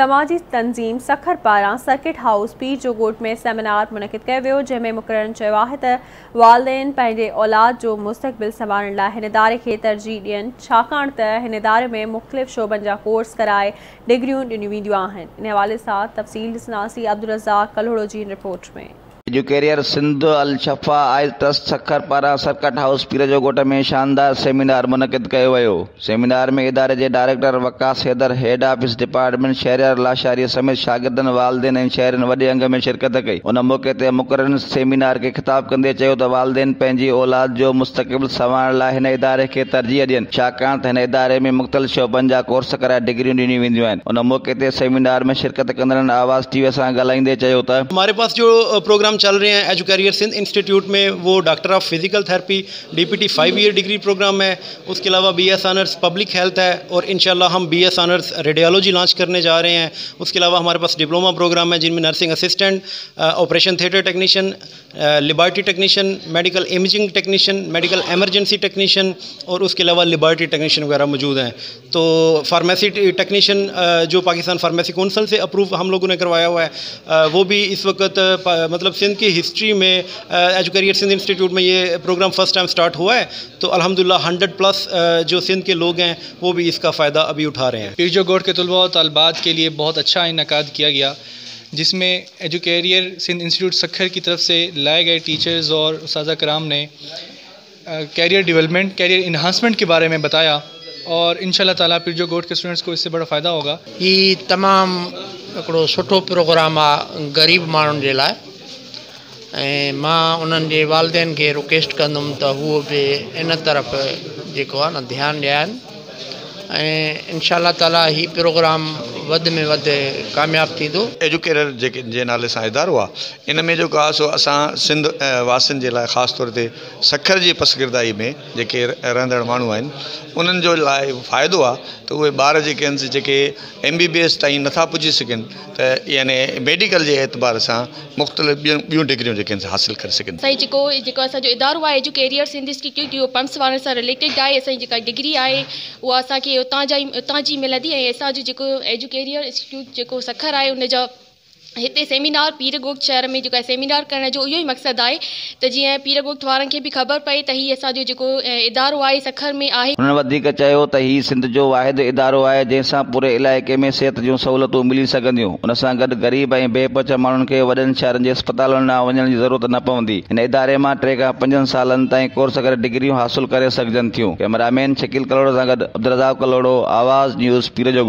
समाजी तंज़ीम सखर पारां circuit house पीर जो गोट में सेमिनार मुनक़िद कयो वियो, जंहिंमें मुक़ररनि चयो आहे त वालिदैन पंहिंजे औलाद जो मुस्तक़बिल संभालण लाइ हिन इदारे खे तरजीह ॾियनि, छाकाणि त हिन इदारे में मुख़्तलिफ़ शोबनि जा कोर्स कराए डिग्रियूं ॾिनियूं वेंदियूं आहिनि। इन हवाले सां तफ़सील ॾिसंदासीं अब्दुल रज़ाक कल्होड़ो जी रिपोर्ट में। एजुकेरियर सिंध अल शफ़ा आइज़ ट्रस्ट सखर पारां सर्किट हाउस पीर जो गोट में शानदार सेमिनार मुनक़िद कयो वियो। सेमिनार में इदारे जे डायरेक्टर वकास हैदर, हेड ऑफिस डिपार्टमेंट शहरियार लाशारी समेत शागिर्दनि, वालिदैन ऐं शहरनि वॾे अंग में शिरकत कई। उन मौक़े ते मुक़ररनि सेमिनार खे ख़िताब कंदे चयो त वालिदैन पंहिंजी औलाद जो मुस्तक़बिल संभालण लाइ हिन इदारे खे तरजीह ॾियनि, छाकाणि त हिन इदारे में मुख़्तलिफ़ शोबनि जा कोर्स कराए डिग्रियूं ॾिनियूं वेंदियूं आहिनि। उन मौक़े ते सेमिनार में शिरकत कंदड़नि आवाज़ टीवी सां ॻाल्हाईंदे चयो त हमारे पास जो प्रोग्राम चल रहे हैं एजुकेरियर सिंध इंस्टीट्यूट में, वो doctor of physical therapy DPT 5 year degree programme है। उसके अलावा BS ऑनर्स पब्लिक हेल्थ है और इंशाल्लाह हम BS ऑनर्स रेडियोलॉजी लॉन्च करने जा रहे हैं। उसके अलावा हमारे पास डिप्लोमा प्रोग्राम है जिनमें nursing assistant, operation theatre technician, liberty technician, medical imaging technician, medical emergency technician और उसके अलावा लिबर्टी टेक्नीशियन वगैरह मौजूद हैं। तो फार्मेसी टेक्नीशियन जो पाकिस्तान फार्मेसी कौंसिल से अप्रूव हम लोगों ने करवाया हुआ है, वो भी इस वक्त मतलब सिंध की हिस्ट्री में एजुकेरियर सिंध इंस्टीट्यूट में ये प्रोग्राम फर्स्ट टाइम स्टार्ट हुआ है। तो अल्हम्दुलिल्लाह 100+ जो सिंध के लोग हैं वो भी इसका फ़ायदा अभी उठा रहे हैं। पीर जो गोट के तलबा और तलबात के लिए बहुत अच्छा इनकाद किया गया, जिसमें एजुकेरियर सिंध इंस्टीट्यूट सखर की तरफ से लाए गए टीचर्स और उस्ताज़ा कराम ने कैरियर डेवलपमेंट, कैरियर इन्हांसमेंट के बारे में बताया और इंशाल्लाह ताला पीर जो गोट के स्टूडेंट्स को इससे बड़ा फ़ायदा होगा। ये तमाम हिकिड़ो सुठो प्रोग्राम आहे गरीब माण्हुनि जे लाइ, ऐं मां उन्हनि जे वालिदैन खे रिक्वेस्ट कंदुमि त उहो बि इन तरफ़ जेको आहे न ध्यानु ॾियनि ऐं इंशाल्लाह ताला ही प्रोग्राम वधि में वधि कामयाबु थींदो। एजुकेटर जे नाले सां इदारो आहे, इन में जेको आहे सो असां सिंध वासियुनि जे लाइ ख़ासि तौर ते सखर जी पसगिरदाई में जेके रहंदड़ माण्हू आहिनि उन्हनि जो लाइ फ़ाइदो आहे त उहे ॿार जेके आहिनि जेके MBBS ताईं नथा पुॼी सघनि त यानी मेडिकल जे एतबार सां मुख़्तलिफ़ ॿियूं डिग्रियूं जेके आहिनि हासिलु करे सघनि। साईं जेको असांजो इदारो आहे एजुकेरियर सिंध इंस्टीट्यूट, इहो पम्प्स वारनि सां रिलेटेड आहे। असांजी जेका डिग्री आहे उहा असांखे उतां जी मिलंदी ऐं असांजो जेको एजुकेरियर इंस्टीट्यूट जेको सखर आहे उन जा हिते सेमिनार पीर गोट शहर में जेको आहे सेमिनार करण जो इहो ई मक़सदु आहे त जीअं पीर गोट वारनि खे बि ख़बर पए त हीउ असांजो जेको इदारो आहे सखर में आहे। हुननि वधीक चयो त हीउ सिंध जो वाहिद इदारो आहे जंहिंसां पूरे इलाइक़े में सिहत जूं सहूलियतूं मिली सघंदियूं। उन सां गॾु ग़रीब ऐं बेपच माण्हुनि खे वॾनि शहरनि जे अस्पतालुनि ॾांहुं वञण जी ज़रूरत न पवंदी। हिन इदारे मां 3 खां 5 सालनि ताईं कोर्स करे डिग्रियूं हासिलु करे सघजनि थियूं। कैमरामैन शकील कल्होड़ो सां गॾु अब्दुल रज़ाक कल्होड़ो, आवाज़ न्यूज़ पीर जो।